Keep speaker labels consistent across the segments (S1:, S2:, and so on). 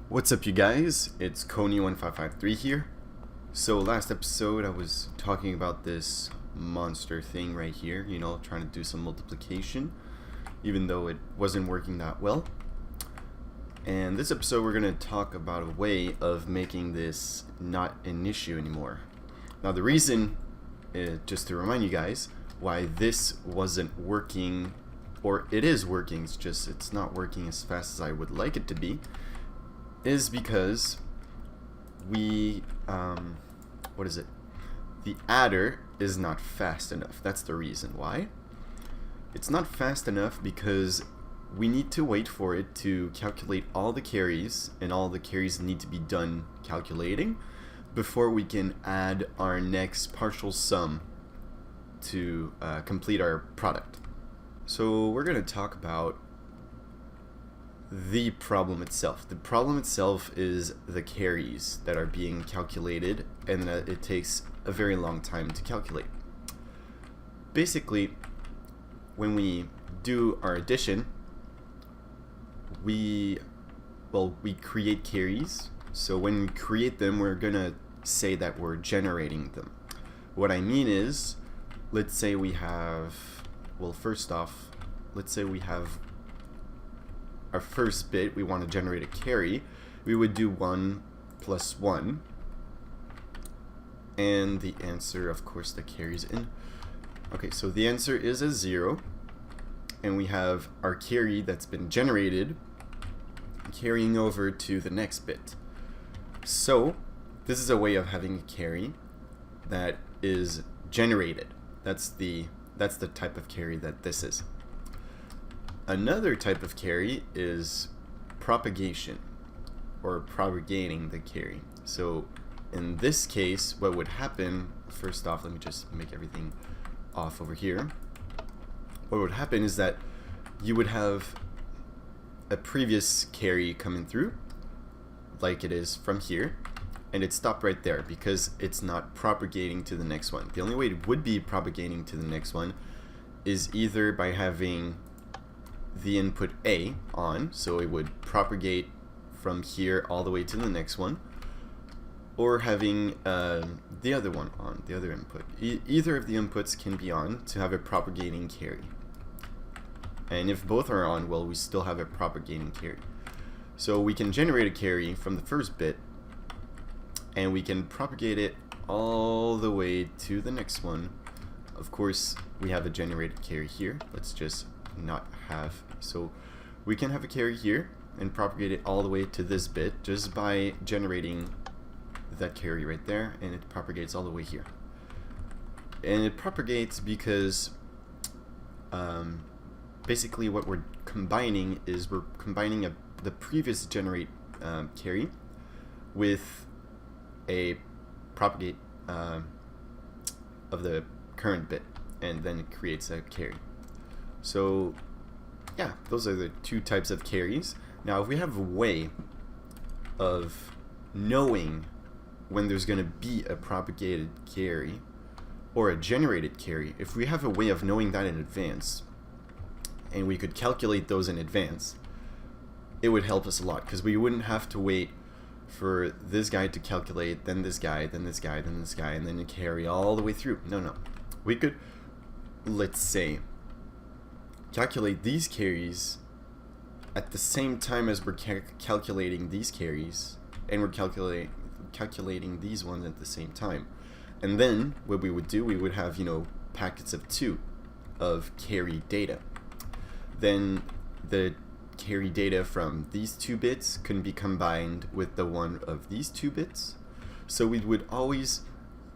S1: What's up, you guys? It's Coney1553 here. So last episode I was talking about this monster thing right here, trying to do some multiplication, even though it wasn't working that well. And this episode we're going to talk about a way of making this not an issue anymore. Now the reason, just to remind you guys, why this wasn't working, or it is working, it's not working as fast as I would like it to be, is because the adder is not fast enough. That's the reason why. It's not fast enough because we need to wait for it to calculate all the carries, and all the carries need to be done calculating before we can add our next partial sum to complete our product. So we're going to talk about the problem itself. The problem itself is the carries that are being calculated, and that it takes a very long time to calculate. Basically, when we do our addition, we create carries. So when we create them, we're gonna say that we're generating them. What I mean is, let's say we have, first off, let's say we have our first bit, we want to generate a carry. We would do 1 plus 1, and the answer, of course, the carry's in. Okay, so the answer is a 0, and we have our carry that's been generated carrying over to the next bit. So this is a way of having a carry that is generated. That's the type of carry that this is. Another type of carry is propagation, or propagating the carry. So in this case, what would happen, first off, let me just make everything off over here. What would happen is that you would have a previous carry coming through, like it is from here, and it stopped right there because it's not propagating to the next one. The only way it would be propagating to the next one is either by having the input A on, so it would propagate from here all the way to the next one, or having the other one on, the other input. Either of the inputs can be on to have a propagating carry. And if both are on, we still have a propagating carry. So we can generate a carry from the first bit, and we can propagate it all the way to the next one. Of course, we have a generated carry here. Let's just not have, so we can have a carry here and propagate it all the way to this bit just by generating that carry right there, and it propagates all the way here. And it propagates because basically what we're combining is the previous generate carry with a propagate of the current bit, and then it creates a carry. So yeah, those are the two types of carries. Now if we have a way of knowing when there's going to be a propagated carry or a generated carry, if we have a way of knowing that in advance, and we could calculate those in advance, it would help us a lot, because we wouldn't have to wait for this guy to calculate, then this guy, then this guy, then this guy, and then carry all the way through. No. We could, let's say, calculate these carries at the same time as we're calculating these carries, and we're calculating these ones at the same time. And then what we would do, we would have, packets of 2 of carry data. Then the carry data from these 2 bits can be combined with the one of these 2 bits. So we would always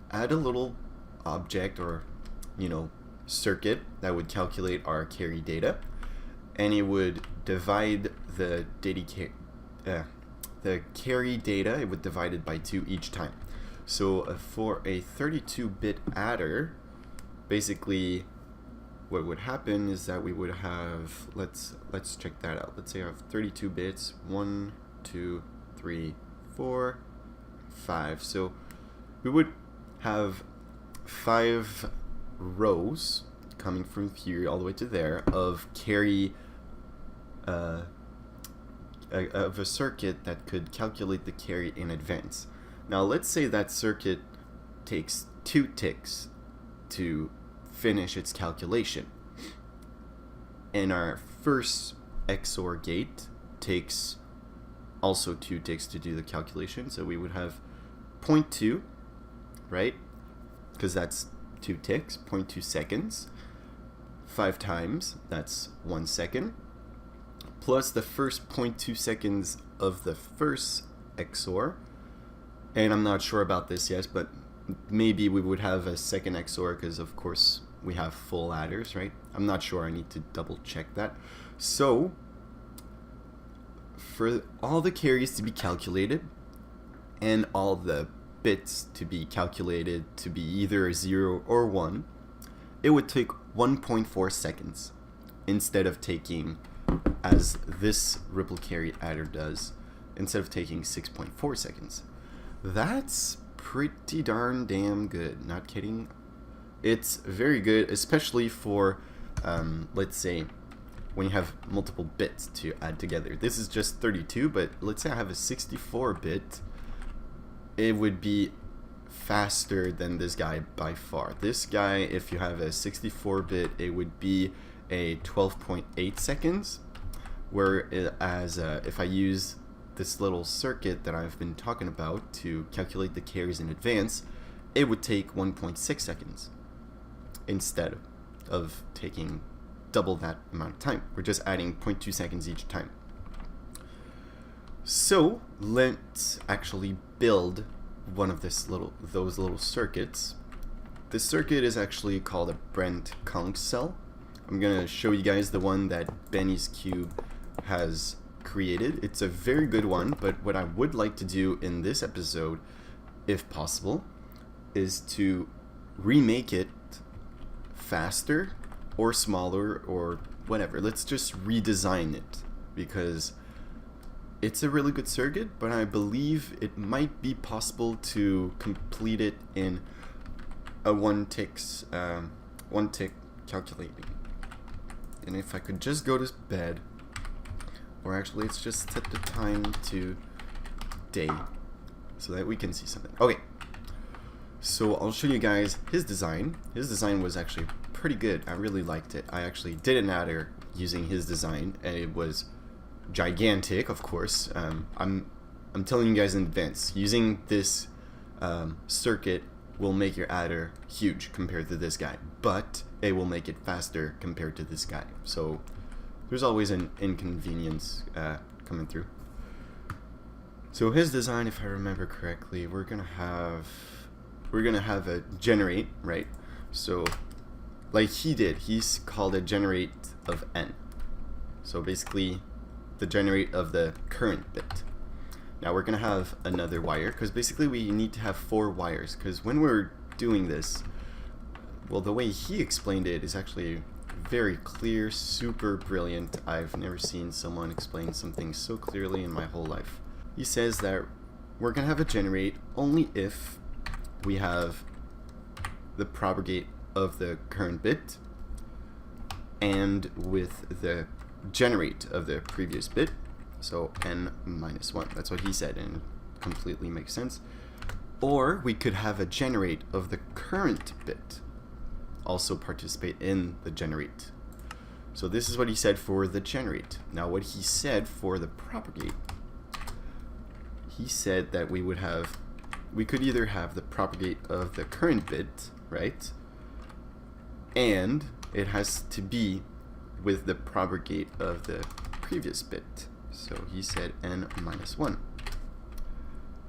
S1: add a little object, or circuit that would calculate our carry data, and it would divide the carry data, it would divide it by 2 each time. So for a 32-bit adder, basically what would happen is that we would have, let's check that out. Let's say I have 32 bits, 1, 2, 3, 4, 5. So we would have 5 rows coming from here all the way to there of carry of a circuit that could calculate the carry in advance. Now let's say that circuit takes 2 ticks to finish its calculation, and our first XOR gate takes also 2 ticks to do the calculation, so we would have 0.2, right? Because that's 2 ticks, 0.2 seconds. 5 times, that's 1 second. Plus the first 0.2 seconds of the first XOR. And I'm not sure about this yet, but maybe we would have a second XOR because, of course, we have full adders, right? I'm not sure. I need to double check that. So, for all the carries to be calculated and all the bits to be calculated to be either a 0 or 1, it would take 1.4 seconds instead of taking, as this ripple carry adder does, instead of taking 6.4 seconds. That's pretty darn damn good, not kidding. It's very good, especially for, let's say, when you have multiple bits to add together. This is just 32, but let's say I have a 64-bit. It would be faster than this guy by far. This guy, if you have a 64-bit, it would be a 12.8 seconds, whereas if I use this little circuit that I've been talking about to calculate the carries in advance, it would take 1.6 seconds instead of taking double that amount of time. We're just adding 0.2 seconds each time. So let's actually build one of those little circuits. This circuit is actually called a Brent-Kung cell. I'm gonna show you guys the one that Benny's Cube has created. It's a very good one, but what I would like to do in this episode, if possible, is to remake it faster or smaller or whatever. Let's just redesign it because it's a really good circuit, but I believe it might be possible to complete it in a one tick calculating. And if I could just go to bed, or actually let's just set the time to day so that we can see something. Okay, so I'll show you guys his design. His design was actually pretty good. I really liked it. I actually did an adder using his design, and it was gigantic, of course. I'm telling you guys in advance, using this circuit will make your adder huge compared to this guy, but it will make it faster compared to this guy. So there's always an inconvenience coming through. So his design, if I remember correctly, we're gonna have a generate, right? So like he did, he's called a generate of n. So basically the generate of the current bit. Now we're gonna have another wire, because basically we need to have 4 wires, because when we're doing this, well, the way he explained it is actually very clear, super brilliant. I've never seen someone explain something so clearly in my whole life. He says that we're gonna have a generate only if we have the propagate of the current bit and with the generate of the previous bit, so n minus 1. That's what he said, and it completely makes sense. Or we could have a generate of the current bit also participate in the generate. So this is what he said for the generate. Now what he said for the propagate, he said that we could either have the propagate of the current bit, right, and it has to be with the propagate of the previous bit. So he said n minus 1.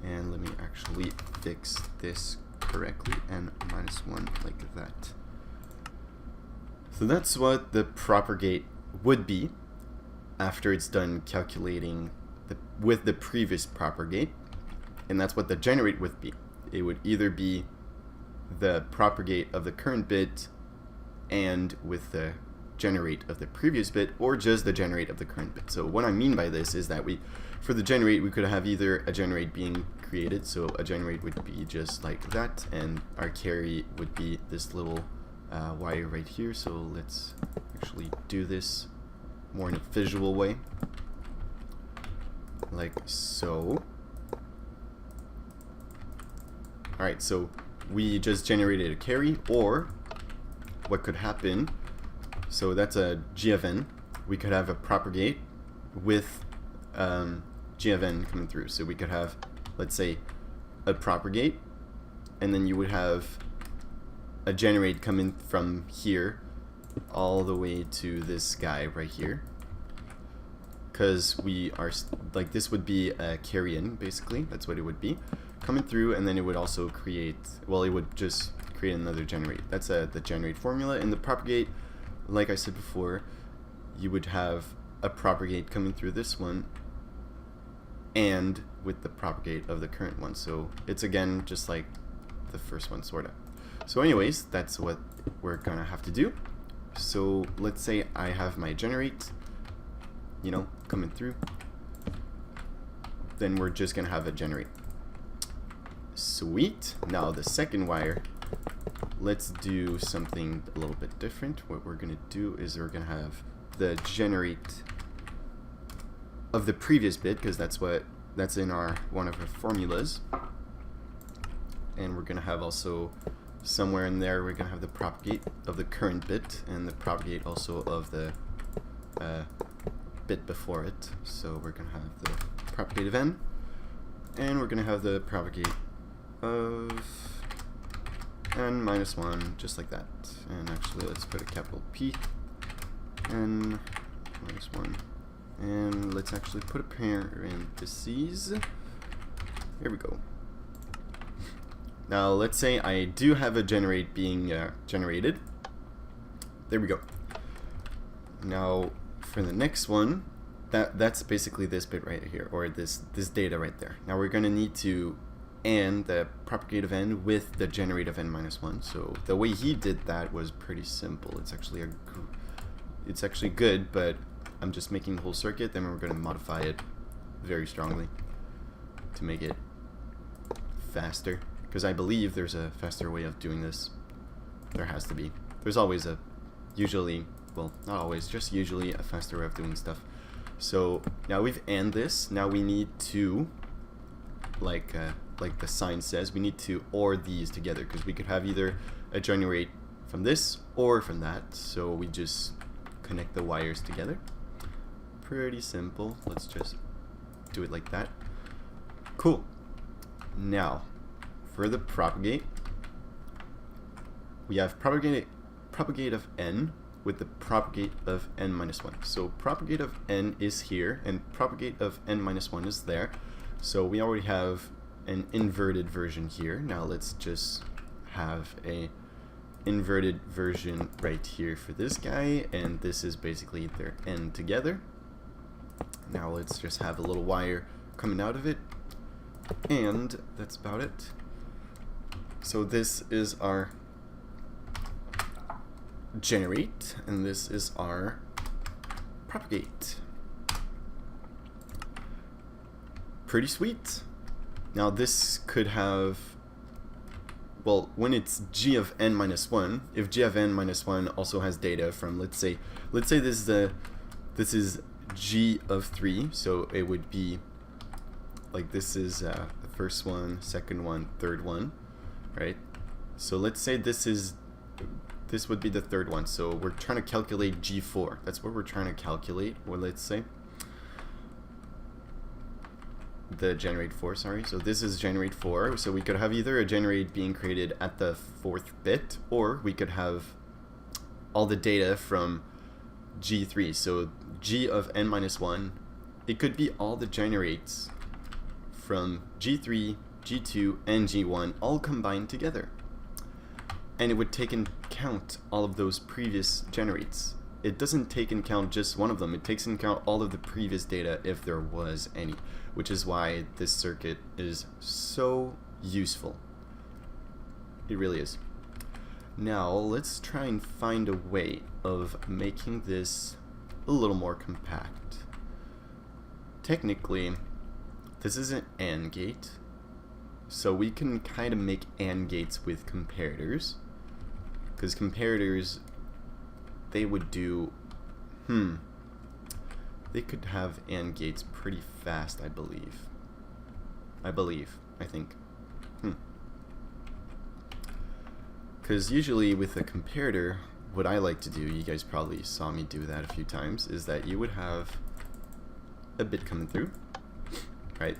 S1: And let me actually fix this correctly, n minus 1, like that. So that's what the propagate would be after it's done calculating with the previous propagate, and that's what the generate would be. It would either be the propagate of the current bit and with the generate of the previous bit, or just the generate of the current bit. So what I mean by this is that for the generate, we could have either a generate being created, so a generate would be just like that, and our carry would be this little wire right here. So let's actually do this more in a visual way. like so. Alright, so we just generated a carry, or what could happen, so that's a g of n, we could have a propagate with g of n coming through. So we could have, let's say, a propagate, and then you would have a generate coming from here all the way to this guy right here, because we are like, this would be a carry in, basically. That's what it would be coming through, and then it would also create, well, it would just create another generate. That's the generate formula. In the propagate, like I said before, you would have a propagate coming through this one and with the propagate of the current one. So it's again just like the first one, sort of. So anyways, that's what we're gonna have to do. So let's say I have my generate, you know, coming through, then we're just gonna have a generate. Sweet. Now the second wire, let's do something a little bit different. What we're gonna do is we're gonna have the generate of the previous bit, because that's in one of our formulas, and we're gonna have also somewhere in there we're gonna have the propagate of the current bit and the propagate also of the bit before it. So we're gonna have the propagate of n, and we're gonna have the propagate of n minus 1, just like that. And actually, let's put a capital P, n minus 1, and let's actually put a parentheses. Here we go. Now let's say I do have a generate being generated. There we go. Now for the next one, that's basically this bit right here, or this data right there. Now we're gonna need to AND the propagate of n with the generate of n minus 1. So the way he did that was pretty simple. It's actually good, but I'm just making the whole circuit. Then we're gonna modify it very strongly to make it faster, because I believe there's a faster way of doing this. There has to be. There's always usually, well, not always, just usually a faster way of doing stuff. So now we've AND this. Now we need to, like the sign says, we need to OR these together, because we could have either a generate from this or from that. So we just connect the wires together. Pretty simple. Let's just do it like that. Cool. Now for the propagate, we have propagate of n with the propagate of n minus 1. So propagate of n is here, and propagate of n minus 1 is there. So we already have an inverted version here. Now let's just have a inverted version right here for this guy, and this is basically their n together. Now let's just have a little wire coming out of it, and that's about it. So this is our generate, and this is our propagate. Pretty sweet. Now this could have, well, when it's g of n minus 1, if g of n minus 1 also has data from, let's say this is g of 3, so it would be like, this is the first one, second one, third one, right? So let's say this would be the third one. So we're trying to calculate g4. That's what we're trying to calculate. Well, let's say the generate 4, sorry. So this is generate 4. So we could have either a generate being created at the 4th bit, or we could have all the data from g3. So g of n minus 1, it could be all the generates from g3, g2, and g1 all combined together. And it would take into account all of those previous generates. It doesn't take into account just one of them. It takes into account all of the previous data if there was any, which is why this circuit is so useful. It really is. Now let's try and find a way of making this a little more compact. Technically, this is an AND gate, so we can kind of make AND gates with comparators, because comparators, they would do, they could have AND gates pretty fast, I believe. I think. Because usually with a comparator, what I like to do, you guys probably saw me do that a few times, is that you would have a bit coming through, right?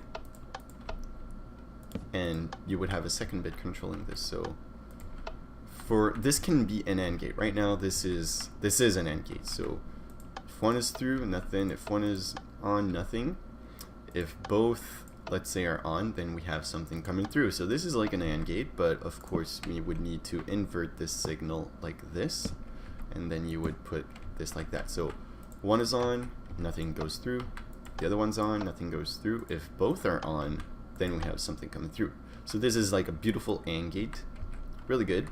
S1: And you would have a second bit controlling this. So for this can be an AND gate. Right now this is an AND gate. So if one is through, nothing. If one is on, nothing. If both, let's say, are on, then we have something coming through. So this is like an AND gate, but of course we would need to invert this signal like this, and then you would put this like that. So one is on, nothing goes through. The other one's on, nothing goes through. If both are on, then we have something coming through. So this is like a beautiful AND gate. Really good.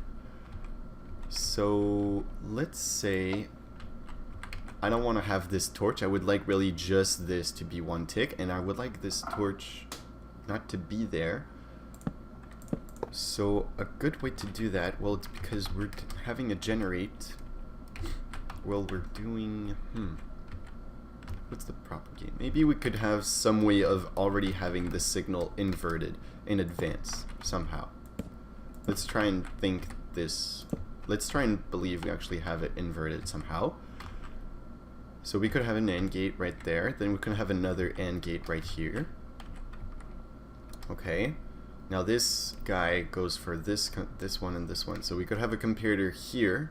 S1: So let's say I don't want to have this torch. I would like really just this to be one tick, and I would like this torch not to be there. So a good way to do that, well, it's because we're having a generate. Well, we're doing, what's the propagate? Maybe we could have some way of already having the signal inverted in advance somehow. Let's try and think this. Let's try and believe we actually have it inverted somehow. So we could have an AND gate right there. Then we could have another AND gate right here. Okay. Now this guy goes for this one and this one. So we could have a comparator here.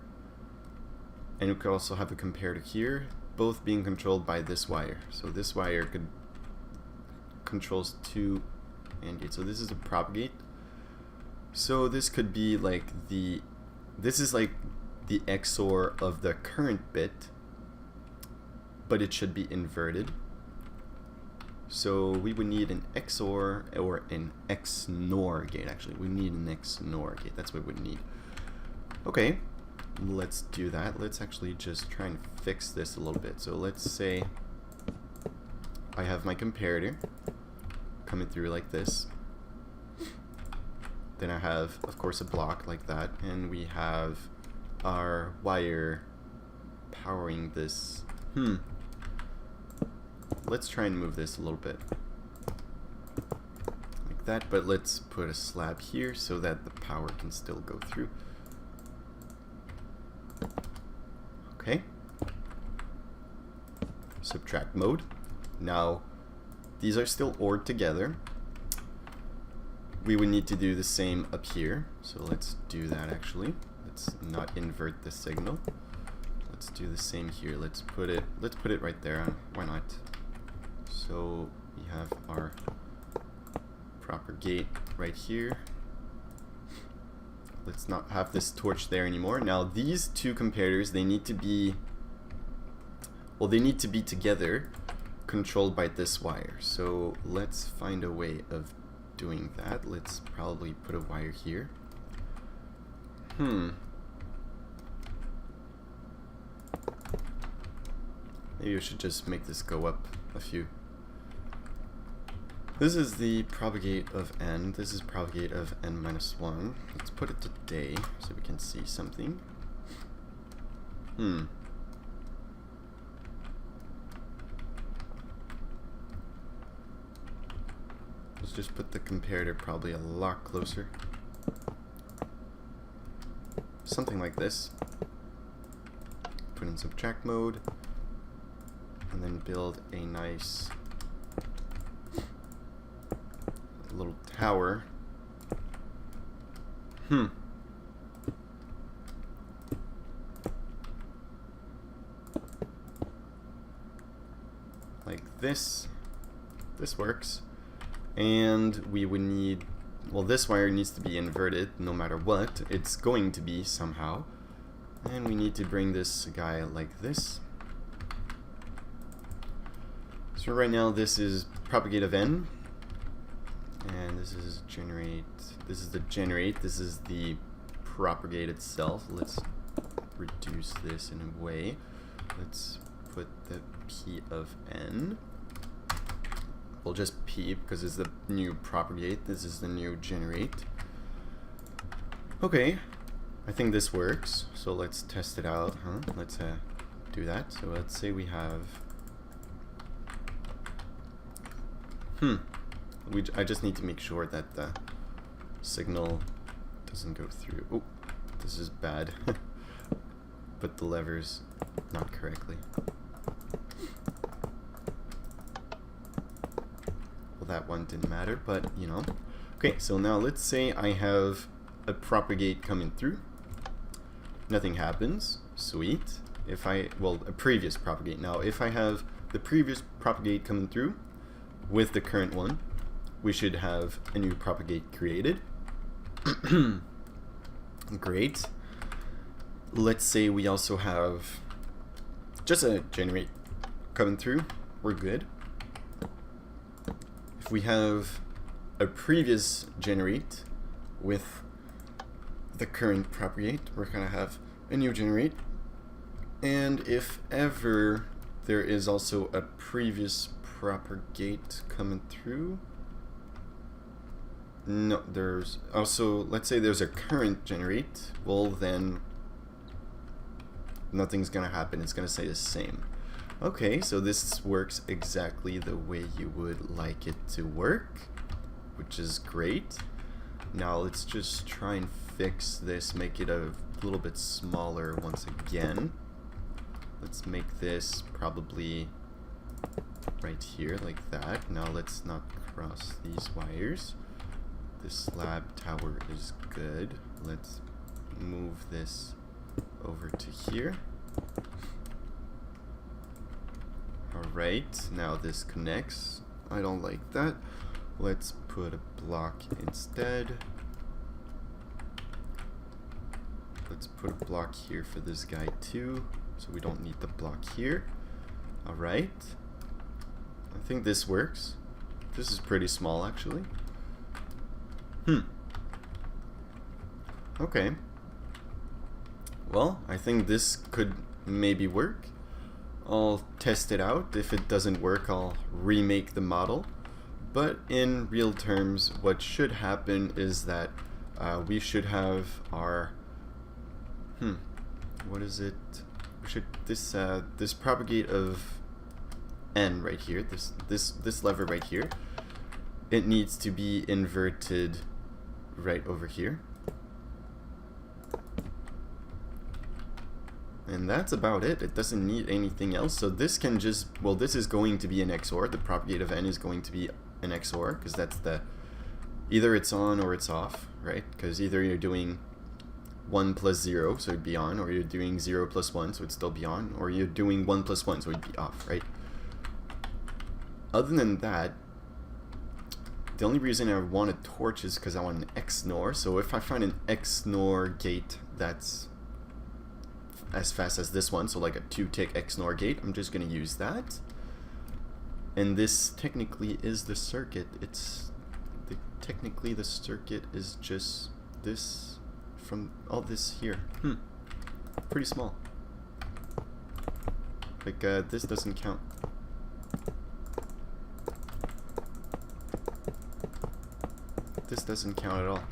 S1: And we could also have a comparator here, both being controlled by this wire. So this wire controls two AND gates. So this is a propagate. So this could be like this is like the XOR of the current bit, but it should be inverted. So we would need an XOR or an XNOR gate. Actually, we need an XNOR gate. That's what we would need. Okay. Let's do that. Let's actually just try and fix this a little bit. So let's say I have my comparator coming through like this. Then I have, of course, a block like that, and we have our wire powering this. Let's try and move this a little bit like that, but let's put a slab here so that the power can still go through. Okay. Subtract mode. Now, these are still ORed together. We would need to do the same up here. So let's do that actually. Let's not invert the signal. Let's do the same here. Let's put it right there. Why not? So we have our proper gate right here. Let's not have this torch there anymore. Now these two comparators, they need to be, well, they need to be together, controlled by this wire. So let's find a way of doing that. Let's probably put a wire here. Maybe we should just make this go up a few. This is the propagate of n. This is propagate of n minus 1. Let's put it to day so we can see something. Let's just put the comparator probably a lot closer. Something like this. Put in subtract mode. And then build a nice little tower. Like this. This works. And we would need, well, this wire needs to be inverted no matter what. It's going to be somehow. And we need to bring this guy like this. So right now this is propagate of n. And this is generate. This is the generate. This is the propagate itself. Let's reduce this in a way. Let's put the P of n. We'll just P because it's the new propagate. This is the new generate. Okay, I think this works. So let's test it out. Let's do that. So let's say we have I just need to make sure that the signal doesn't go through. Oh, this is bad. Put the levers not correctly. Well, that one didn't matter, but you know. Okay, so now let's say I have a propagate coming through. Nothing happens. Sweet. If I, well, a previous propagate. Now, if I have the previous propagate coming through with the current one, we should have a new propagate created. Great. Let's say we also have just a generate coming through. We're good. If we have a previous generate with the current propagate, we're going to have a new generate. And if ever there is also a previous propagate coming through, no, there's also, let's say there's a current generate, well then nothing's gonna happen, it's gonna stay the same. Okay, so this works exactly the way you would like it to work, which is great. Now let's just try and fix this, make it a little bit smaller once again. Let's make this probably right here like that. Now let's not cross these wires. This slab tower is good. Let's move this over to here. Alright, now this connects. I don't like that. Let's put a block instead. Let's put a block here for this guy too, so we don't need the block here. Alright. I think this works. This is pretty small actually. Okay. Well, I think this could maybe work. I'll test it out. If it doesn't work, I'll remake the model. But in real terms, what should happen is that we should have our what is it? We should this propagate of n right here. This lever right here. It needs to be inverted right over here. And that's about it. It doesn't need anything else. So this can just, well, this is going to be an XOR. The propagate of n is going to be an XOR because that's the, either it's on or it's off, right? Because either you're doing 1 plus 0, so it'd be on, or you're doing 0 plus 1, so it'd still be on, or you're doing 1 plus 1, so it'd be off, right? Other than that, the only reason I want a torch is because I want an XNOR. So if I find an XNOR gate that's as fast as this one, so like a 2-tick XNOR gate, I'm just going to use that. And this technically is the circuit. Technically the circuit is just this from all this here. Pretty small. Like this doesn't count. This doesn't count at all.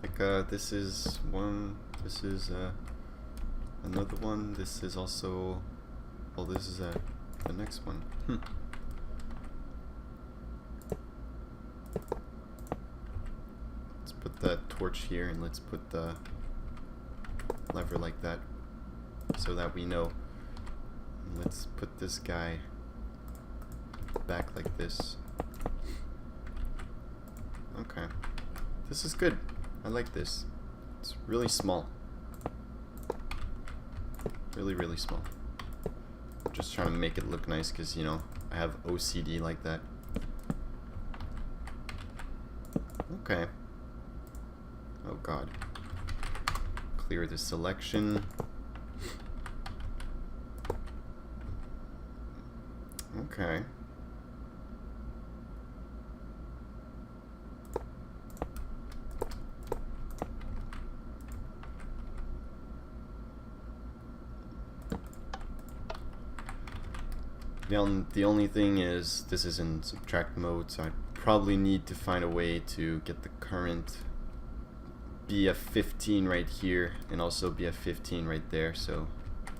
S1: Like this is one, this is another one, this is also, well, this is the next one. Let's put the torch here and let's put the lever like that so that we know. And let's put this guy back like this. Okay, this is good. I like this. It's really small. Really, really small. I'm just trying to make it look nice because, you know, I have OCD like that. Okay. Oh god. Clear the selection. Okay. The only thing is, this is in subtract mode, so I probably need to find a way to get the current be a 15 right here and also be a 15 right there. So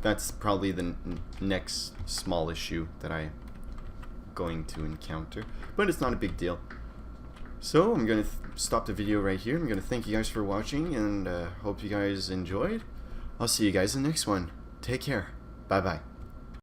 S1: that's probably the next small issue that I'm going to encounter, but it's not a big deal. So I'm going to stop the video right here. I'm going to thank you guys for watching, and hope you guys enjoyed. I'll see you guys in the next one. Take care. Bye bye.